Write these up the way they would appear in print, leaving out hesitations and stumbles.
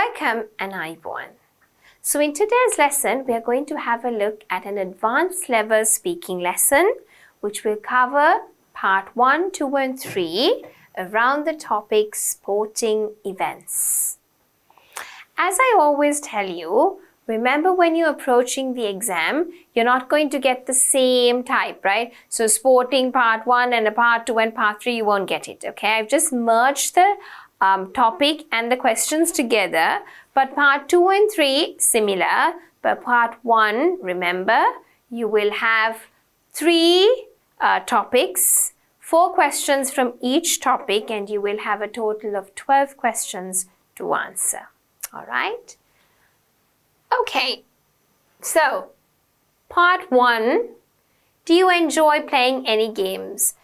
Welcome and Aiwan. So in today's lesson, we are going to have a look at an advanced level speaking lesson which will cover part 1, 2 and 3 around the topic sporting events. As I always tell you, remember when you're approaching the exam, you're not going to get the same type, right? So sporting part 1 and a part 2 and part 3, you won't get it, okay? I've just merged the topic and the questions together, but part 2 and 3 similar, but part 1, remember, you will have 3 topics, 4 questions from each topic, and you will have a total of 12 questions to answer. All right? Okay, so part 1, do you enjoy playing any games?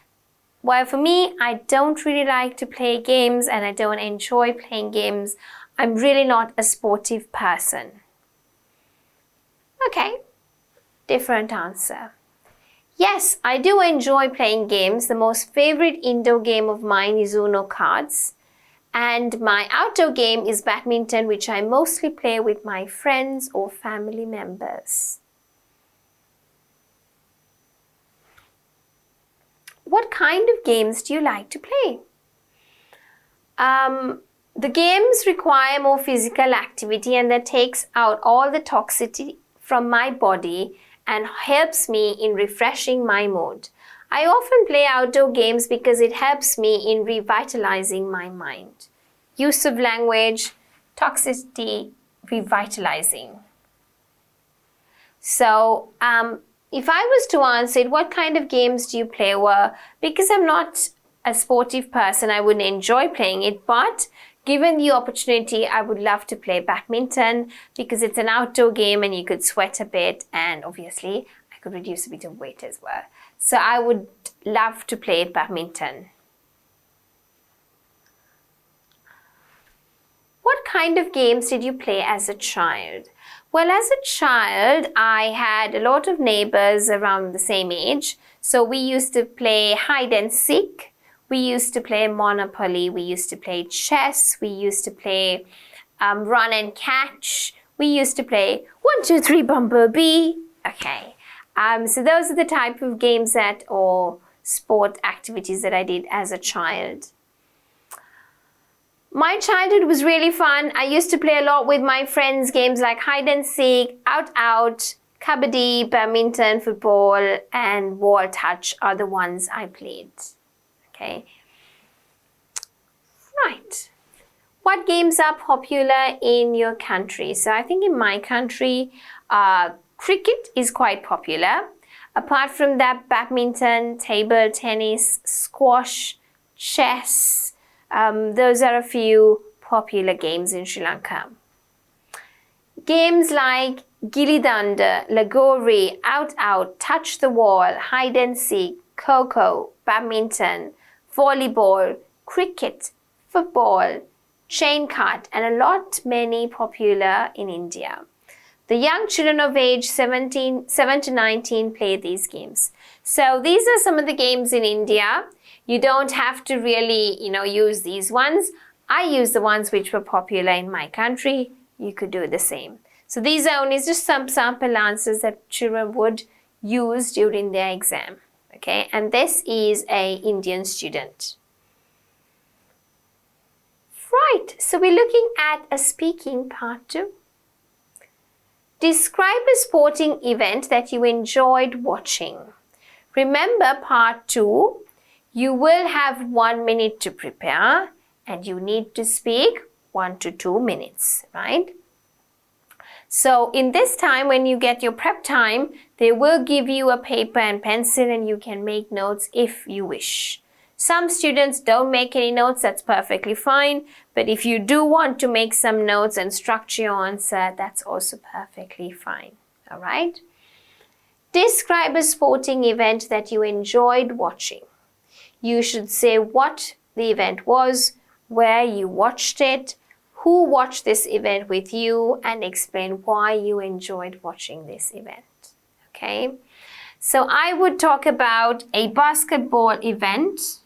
Well, for me, I don't really like to play games and I don't enjoy playing games. I'm really not a sportive person. Okay, different answer. Yes, I do enjoy playing games. The most favorite indoor game of mine is Uno cards. And my outdoor game is badminton, which I mostly play with my friends or family members. What kind of games do you like to play? The games require more physical activity and that takes out all the toxicity from my body and helps me in refreshing my mood. I often play outdoor games because it helps me in revitalizing my mind. Use of language, toxicity, revitalizing. So, if I was to answer it, what kind of games do you play? Well, because I'm not a sportive person, I wouldn't enjoy playing it, but given the opportunity, I would love to play badminton because it's an outdoor game and you could sweat a bit and obviously I could reduce a bit of weight as well. So I would love to play badminton. What kind of games did you play as a child? Well, as a child, I had a lot of neighbors around the same age. So we used to play hide and seek. We used to play Monopoly. We used to play chess. We used to play run and catch. We used to play 1, 2, 3 Bumblebee. Okay. So those are the type of games or sport activities that I did as a child. My childhood was really fun. I used to play a lot with my friends, games like hide and seek, out, kabaddi, badminton, football, and wall touch are the ones I played. Okay. Right. What games are popular in your country? So I think in my country, cricket is quite popular. Apart from that, badminton, table tennis, squash, chess, those are a few popular games in Sri Lanka. Games like Gilli Danda, Lagori, out, touch the wall, hide and seek, Coco, badminton, volleyball, cricket, football, chain cut, and a lot many popular in India. The young children of age 7 to 19 play these games. So these are some of the games in India. You don't have to really, use these ones. I use the ones which were popular in my country. You could do the same. So these are only just some sample answers that children would use during their exam. Okay, and this is an Indian student. Right, so we're looking at a speaking part 2. Describe a sporting event that you enjoyed watching. Remember part 2, you will have 1 minute to prepare and you need to speak 1 to 2 minutes, right? So in this time, when you get your prep time, they will give you a paper and pencil and you can make notes if you wish. Some students don't make any notes, that's perfectly fine. But if you do want to make some notes and structure your answer, that's also perfectly fine. All right? Describe a sporting event that you enjoyed watching. You should say what the event was, where you watched it, who watched this event with you, and explain why you enjoyed watching this event. Okay? So I would talk about a basketball event.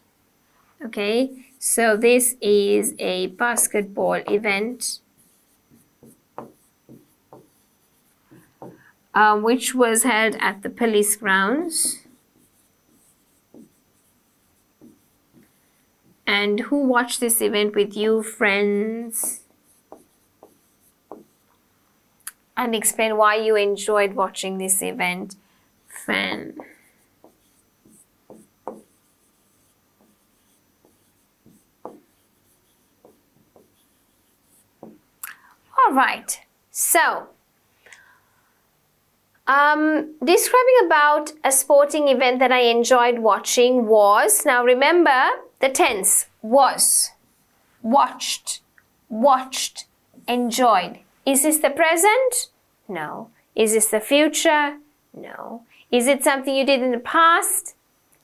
Okay, so this is a basketball event. which was held at the police grounds. And who watched this event with you, friends? And explain why you enjoyed watching this event, fan. All right, so describing about a sporting event that I enjoyed watching was, now remember the tense, was, watched, watched, enjoyed. Is this the present? No. Is this the future? No. Is it something you did in the past?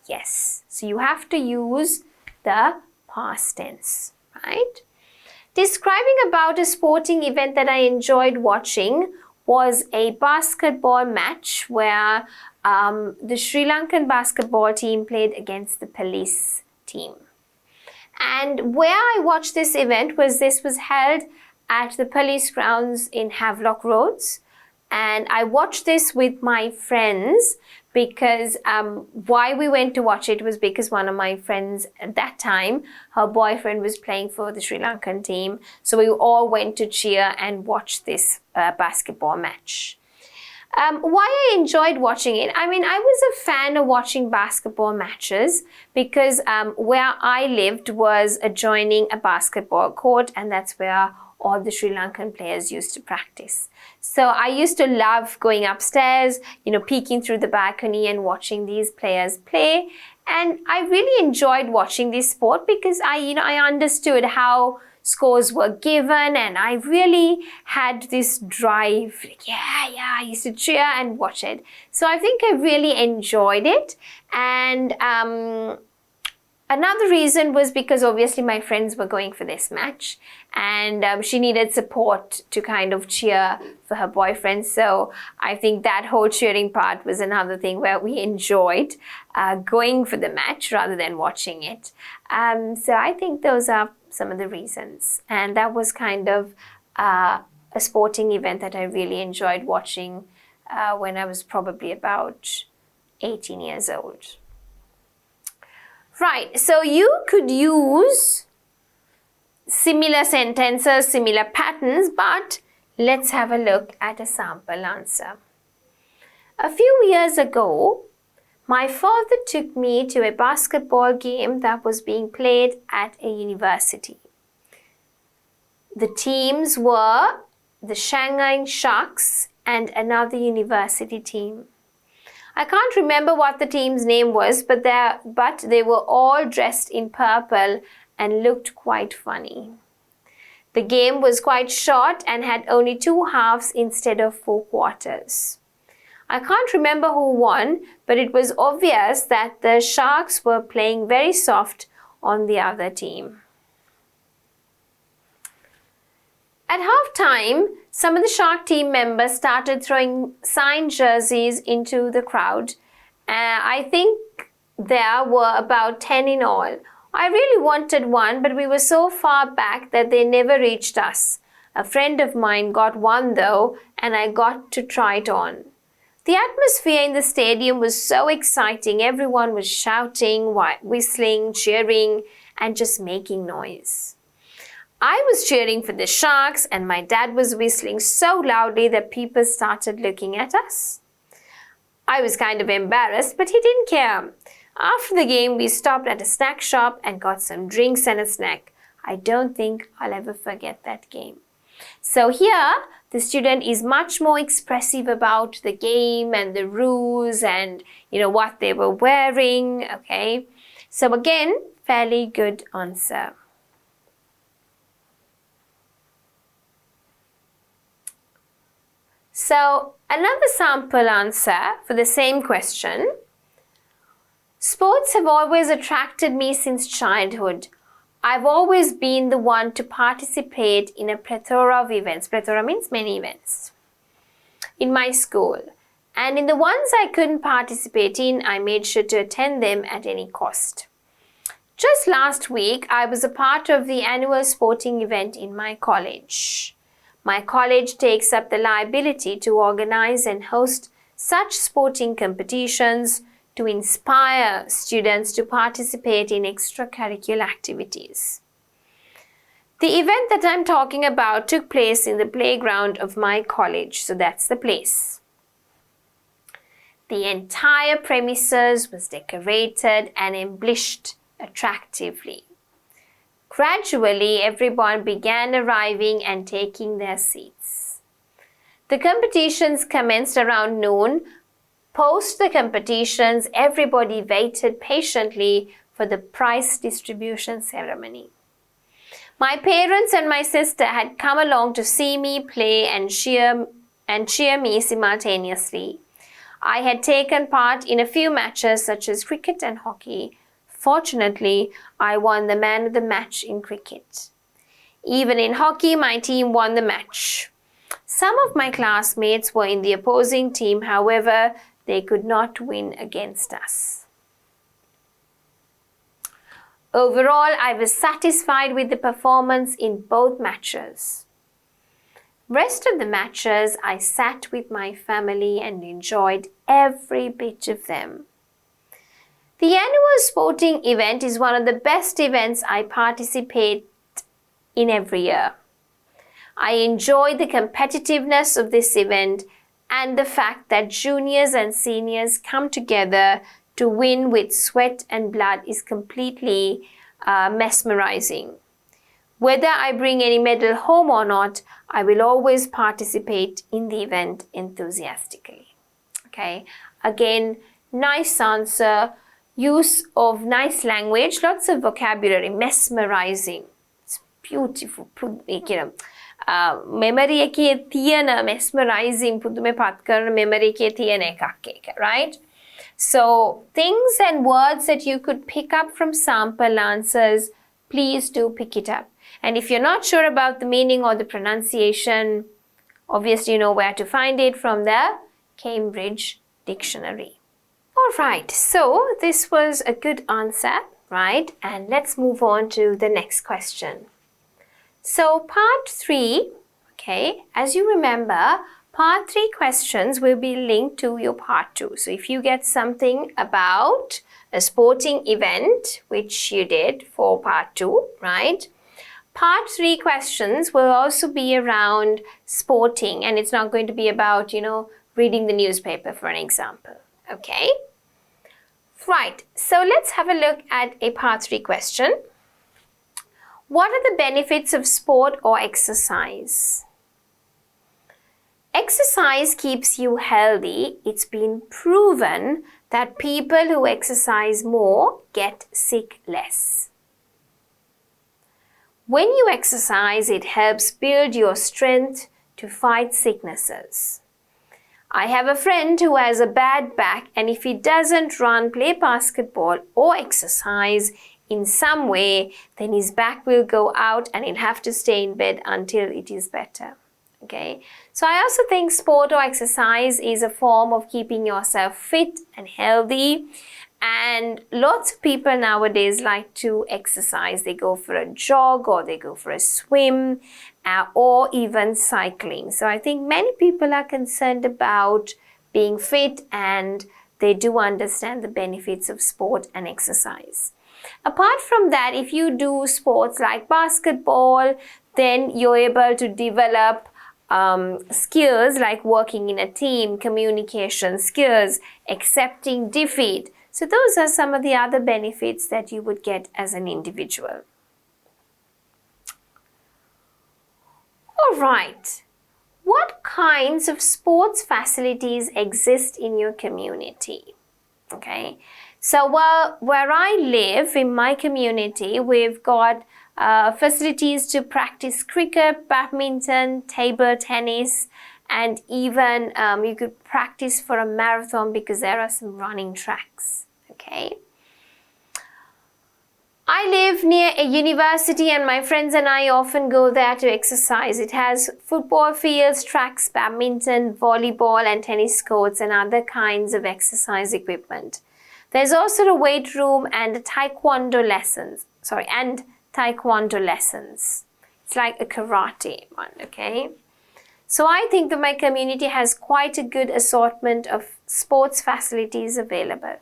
Yes. So you have to use the past tense, right? Describing about a sporting event that I enjoyed watching was a basketball match where the Sri Lankan basketball team played against the police team. And where I watched this event was held at the police grounds in Havelock Roads. And I watched this with my friends because why we went to watch it was because one of my friends at that time, her boyfriend was playing for the Sri Lankan team. So we all went to cheer and watch this basketball match. Why I enjoyed watching it? I mean, I was a fan of watching basketball matches because where I lived was adjoining a basketball court, and that's where all the Sri Lankan players used to practice. So I used to love going upstairs, peeking through the balcony and watching these players play. And I really enjoyed watching this sport because I understood how scores were given, and I really had this drive. I used to cheer and watch it. So I think I really enjoyed it. And another reason was because obviously my friends were going for this match, and she needed support to kind of cheer for her boyfriend. So I think that whole cheering part was another thing where we enjoyed going for the match rather than watching it. So I think those are some of the reasons. And that was kind of a sporting event that I really enjoyed watching when I was probably about 18 years old. Right, so you could use similar sentences, similar patterns, but let's have a look at a sample answer. A few years ago, my father took me to a basketball game that was being played at a university. The teams were the Shanghai Sharks and another university team. I can't remember what the team's name was, but they were all dressed in purple and looked quite funny. The game was quite short and had only 2 halves instead of 4 quarters. I can't remember who won, but it was obvious that the Sharks were playing very soft on the other team. At halftime, some of the Shark team members started throwing signed jerseys into the crowd. I think there were about 10 in all. I really wanted one, but we were so far back that they never reached us. A friend of mine got one though, and I got to try it on. The atmosphere in the stadium was so exciting. Everyone was shouting, whistling, cheering, and just making noise. I was cheering for the Sharks, and my dad was whistling so loudly that people started looking at us. I was kind of embarrassed, but he didn't care. After the game, we stopped at a snack shop and got some drinks and a snack. I don't think I'll ever forget that game. So here, the student is much more expressive about the game and the rules and, what they were wearing, okay? So again, fairly good answer. So another sample answer for the same question. Sports have always attracted me since childhood. I've always been the one to participate in a plethora of events. Plethora means many events in my school. And in the ones I couldn't participate in, I made sure to attend them at any cost. Just last week, I was a part of the annual sporting event in my college. My college takes up the liability to organize and host such sporting competitions to inspire students to participate in extracurricular activities. The event that I'm talking about took place in the playground of my college, so that's the place. The entire premises was decorated and embellished attractively. Gradually, everyone began arriving and taking their seats. The competitions commenced around noon. Post the competitions, everybody waited patiently for the prize distribution ceremony. My parents and my sister had come along to see me play and cheer me simultaneously. I had taken part in a few matches such as cricket and hockey. Fortunately, I won the man of the match in cricket. Even in hockey, my team won the match. Some of my classmates were in the opposing team, however, they could not win against us. Overall, I was satisfied with the performance in both matches. Rest of the matches, I sat with my family and enjoyed every bit of them. The annual sporting event is one of the best events I participate in every year. I enjoy the competitiveness of this event and the fact that juniors and seniors come together to win with sweat and blood is completely mesmerizing. Whether I bring any medal home or not, I will always participate in the event enthusiastically. Okay, again, nice answer, use of nice language, lots of vocabulary, mesmerizing. It's beautiful. Memory එකේ තියෙන mesmerizing පුදුමේ පත් කරන memory එකේ තියෙන එකක් ඒක, right? So things and words that you could pick up from sample answers, please do pick it up. And if you're not sure about the meaning or the pronunciation, obviously you know where to find it from the Cambridge Dictionary. All right, so this was a good answer, right? And let's move on to the next question. So part 3, okay, as you remember, part 3 questions will be linked to your part 2. So if you get something about a sporting event, which you did for part 2, right? Part 3 questions will also be around sporting, and it's not going to be about, reading the newspaper, for an example, okay? Right, so let's have a look at a part 3 question. What are the benefits of sport or exercise? Exercise keeps you healthy. It's been proven that people who exercise more get sick less. When you exercise, it helps build your strength to fight sicknesses. I have a friend who has a bad back, and if he doesn't run, play basketball, or exercise in some way, then his back will go out and he'll have to stay in bed until it is better. Okay, so I also think sport or exercise is a form of keeping yourself fit and healthy. And lots of people nowadays like to exercise. They go for a jog or they go for a swim or even cycling. So I think many people are concerned about being fit and they do understand the benefits of sport and exercise. Apart from that, if you do sports like basketball, then you're able to develop skills like working in a team, communication skills, accepting defeat. So those are some of the other benefits that you would get as an individual. All right. What kinds of sports facilities exist in your community? Okay. So where I live in my community, we've got facilities to practice cricket, badminton, table tennis, and even you could practice for a marathon because there are some running tracks. Okay. I live near a university and my friends and I often go there to exercise. It has football fields, tracks, badminton, volleyball and tennis courts and other kinds of exercise equipment. There's also a weight room and taekwondo lessons. It's like a karate one, okay? So I think that my community has quite a good assortment of sports facilities available.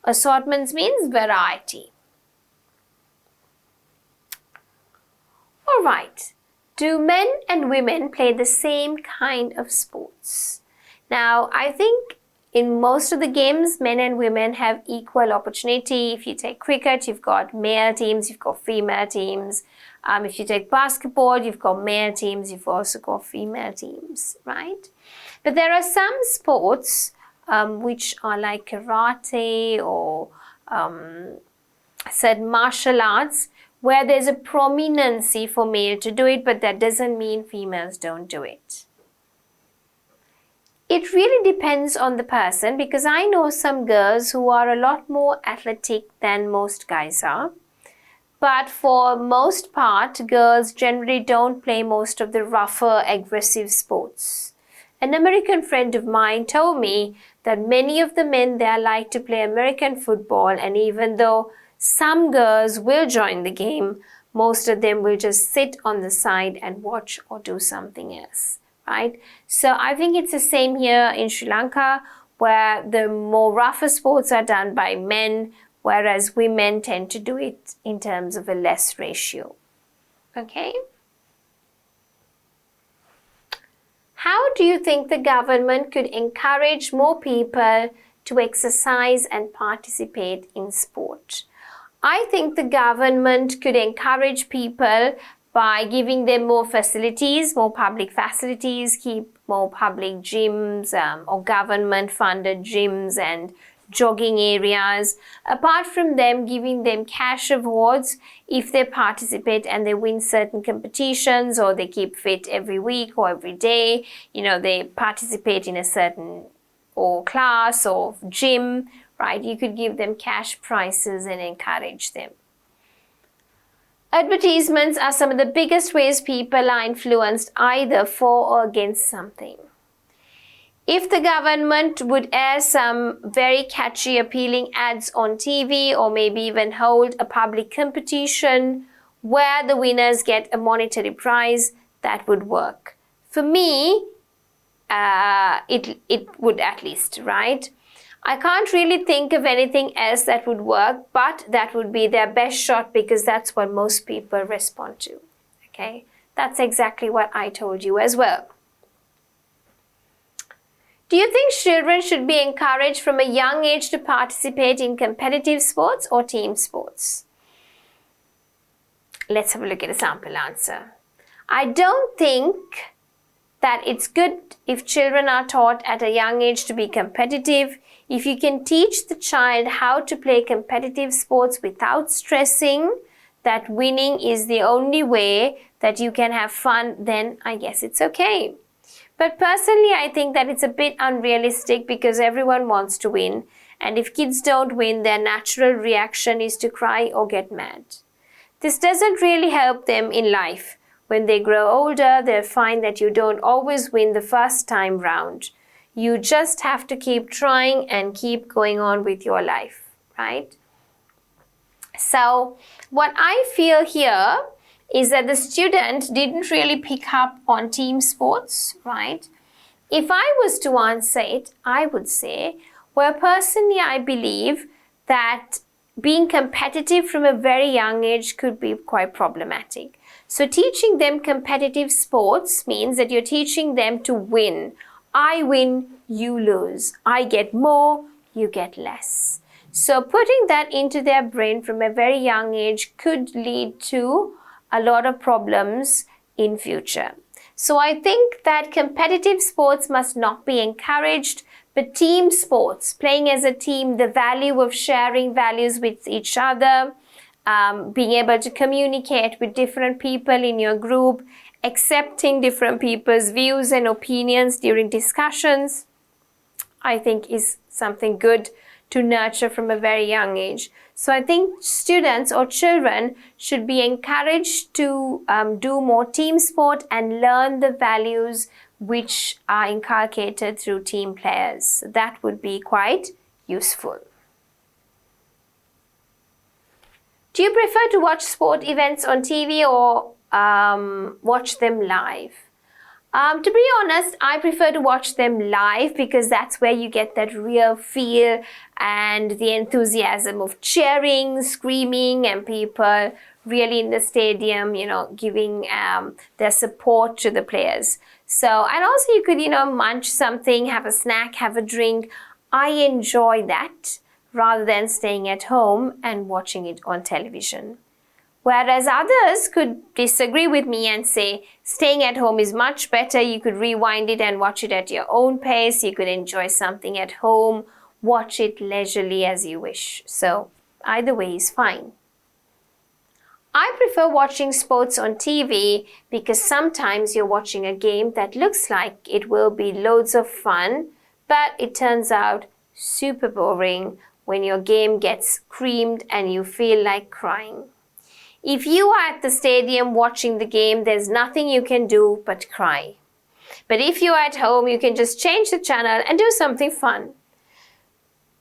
Assortments means variety. All right. Do men and women play the same kind of sports? Now, I think in most of the games, men and women have equal opportunity. If you take cricket, you've got male teams, you've got female teams. If you take basketball, you've got male teams, you've also got female teams, right? But there are some sports which are like karate or certain martial arts where there's a prominency for male to do it, but that doesn't mean females don't do it. It really depends on the person, because I know some girls who are a lot more athletic than most guys are. But for most part, girls generally don't play most of the rougher, aggressive sports. An American friend of mine told me that many of the men there like to play American football, and even though some girls will join the game, most of them will just sit on the side and watch or do something else, right? So I think it's the same here in Sri Lanka, where the more rougher sports are done by men, whereas women tend to do it in terms of a less ratio. Okay? How do you think the government could encourage more people to exercise and participate in sport? I think the government could encourage people by giving them more facilities, more public facilities, keep more public gyms or government-funded gyms and jogging areas. Apart from them, giving them cash awards if they participate and they win certain competitions, or they keep fit every week or every day, they participate in a certain or class or gym, right? You could give them cash prizes and encourage them. Advertisements are some of the biggest ways people are influenced either for or against something. If the government would air some very catchy, appealing ads on TV, or maybe even hold a public competition where the winners get a monetary prize, that would work. For me, it would at least, right? I can't really think of anything else that would work, but that would be their best shot, because that's what most people respond to. Okay? That's exactly what I told you as well. Do you think children should be encouraged from a young age to participate in competitive sports or team sports? Let's have a look at a sample answer. I don't think that it's good if children are taught at a young age to be competitive. If you can teach the child how to play competitive sports without stressing that winning is the only way that you can have fun, then I guess it's okay. But personally, I think that it's a bit unrealistic, because everyone wants to win. And if kids don't win, their natural reaction is to cry or get mad. This doesn't really help them in life. When they grow older, they'll find that you don't always win the first time round. You just have to keep trying and keep going on with your life, right? So what I feel here is that the student didn't really pick up on team sports, right? If I was to answer it, I would say, well, personally, I believe that being competitive from a very young age could be quite problematic. So teaching them competitive sports means that you're teaching them to win. I win, you lose. I get more, you get less. So putting that into their brain from a very young age could lead to a lot of problems in future. So I think that competitive sports must not be encouraged, but team sports, playing as a team, the value of sharing values with each other, being able to communicate with different people in your group, accepting different people's views and opinions during discussions, I think is something good to nurture from a very young age. So I think students or children should be encouraged to do more team sport and learn the values which are inculcated through team players. That would be quite useful. Do you prefer to watch sport events on TV or watch them live? To be honest, I prefer to watch them live because that's where you get that real feel and the enthusiasm of cheering, screaming, and people really in the stadium, giving their support to the players. So, and also you could, munch something, have a snack, have a drink. I enjoy that rather than staying at home and watching it on television. Whereas others could disagree with me and say staying at home is much better. You could rewind it and watch it at your own pace. You could enjoy something at home, watch it leisurely as you wish. So either way is fine. I prefer watching sports on TV because sometimes you're watching a game that looks like it will be loads of fun, but it turns out super boring when your game gets creamed and you feel like crying. If you are at the stadium watching the game, there's nothing you can do but cry. But if you're at home, you can just change the channel and do something fun.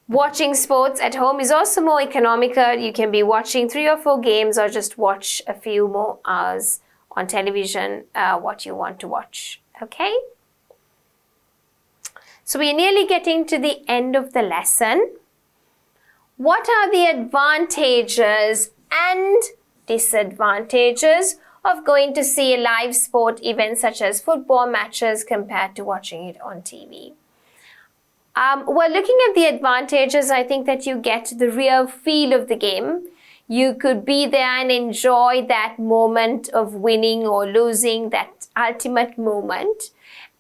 Watching sports at home is also more economical. You can be watching 3 or 4 games or just watch a few more hours on television, what you want to watch. Okay? So we're nearly getting to the end of the lesson. What are the advantages and disadvantages of going to see a live sport event such as football matches compared to watching it on TV? Well, looking at the advantages, I think that you get the real feel of the game. You could be there and enjoy that moment of winning or losing, that ultimate moment.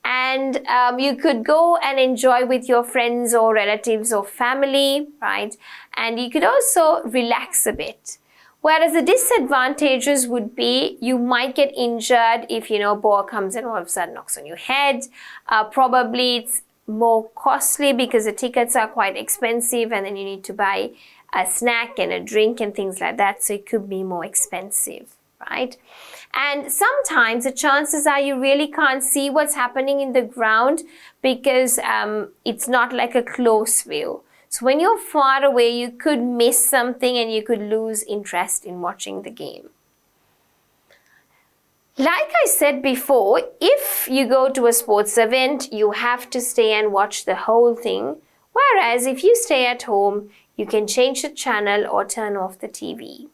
And you could go and enjoy with your friends or relatives or family, right? And you could also relax a bit. Whereas the disadvantages would be you might get injured if, a ball comes and all of a sudden knocks on your head. Probably it's more costly because the tickets are quite expensive and then you need to buy a snack and a drink and things like that. So it could be more expensive, right? And sometimes the chances are you really can't see what's happening in the ground because it's not like a close view. So when you're far away, you could miss something and you could lose interest in watching the game. Like I said before, if you go to a sports event, you have to stay and watch the whole thing. Whereas if you stay at home, you can change the channel or turn off the TV.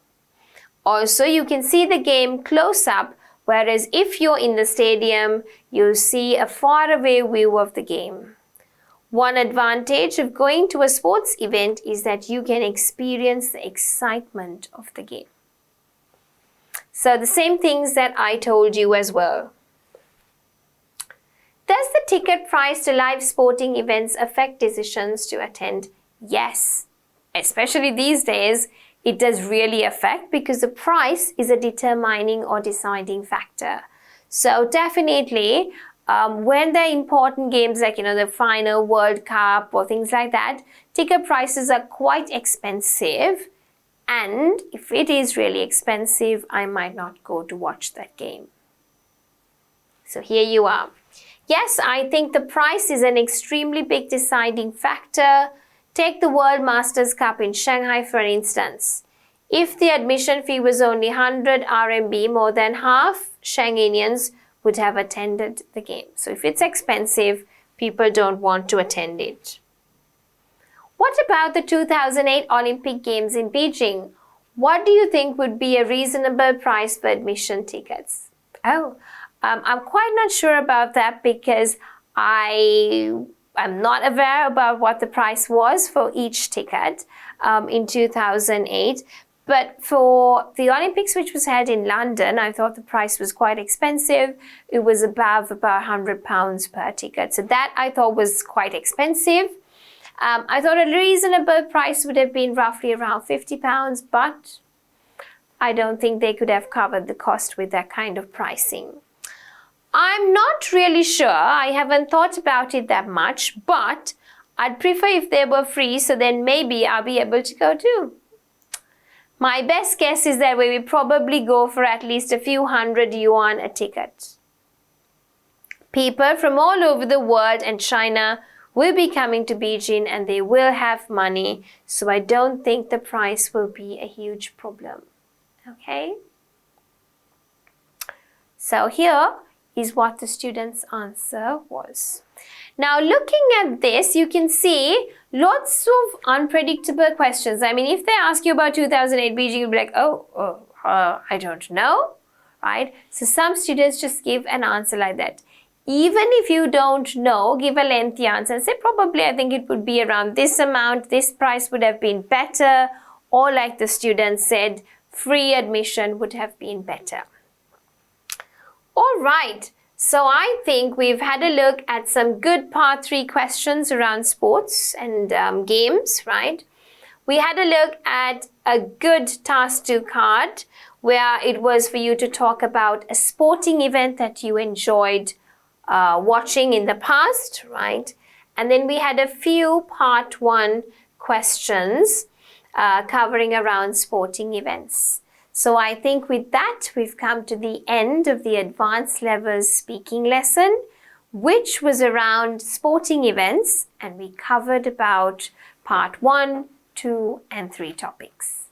Also, you can see the game close up, whereas if you're in the stadium, you'll see a far away view of the game. One advantage of going to a sports event is that you can experience the excitement of the game. So the same things that I told you as well. Does the ticket price to live sporting events affect decisions to attend? Yes, especially these days, it does really affect because the price is a determining or deciding factor. So definitely, when there are important games like, the final World Cup or things like that, ticket prices are quite expensive. And if it is really expensive, I might not go to watch that game. So here you are. Yes, I think the price is an extremely big deciding factor. Take the World Masters Cup in Shanghai for instance. If the admission fee was only 100 RMB, more than half Shanghainians would have attended the game. So if it's expensive, people don't want to attend it. What about the 2008 Olympic Games in Beijing? What do you think would be a reasonable price for admission tickets? I'm quite not sure about that because I'm not aware about what the price was for each ticket in 2008. But for the Olympics, which was held in London, I thought the price was quite expensive. It was above about £100 per ticket. So that I thought was quite expensive. I thought a reasonable price would have been roughly around £50, but I don't think they could have covered the cost with that kind of pricing. I'm not really sure. I haven't thought about it that much, but I'd prefer if they were free, so then maybe I'll be able to go too. My best guess is that we will probably go for at least a few hundred yuan a ticket. People from all over the world and China will be coming to Beijing and they will have money, so I don't think the price will be a huge problem. Okay? So here, is what the student's answer was. Now looking at this, you can see lots of unpredictable questions. I mean, if they ask you about 2008 Beijing, you'll be like, I don't know, right? So some students just give an answer like that. Even if you don't know, give a lengthy answer and say, probably I think it would be around this amount, this price would have been better, or like the student said, free admission would have been better. All right. So I think we've had a look at some good part 3 questions around sports and games, right? We had a look at a good task 2 card where it was for you to talk about a sporting event that you enjoyed watching in the past, right? And then we had a few part 1 questions covering around sporting events. So I think with that, we've come to the end of the advanced levels speaking lesson, which was around sporting events, and we covered about part 1, 2, and 3 topics.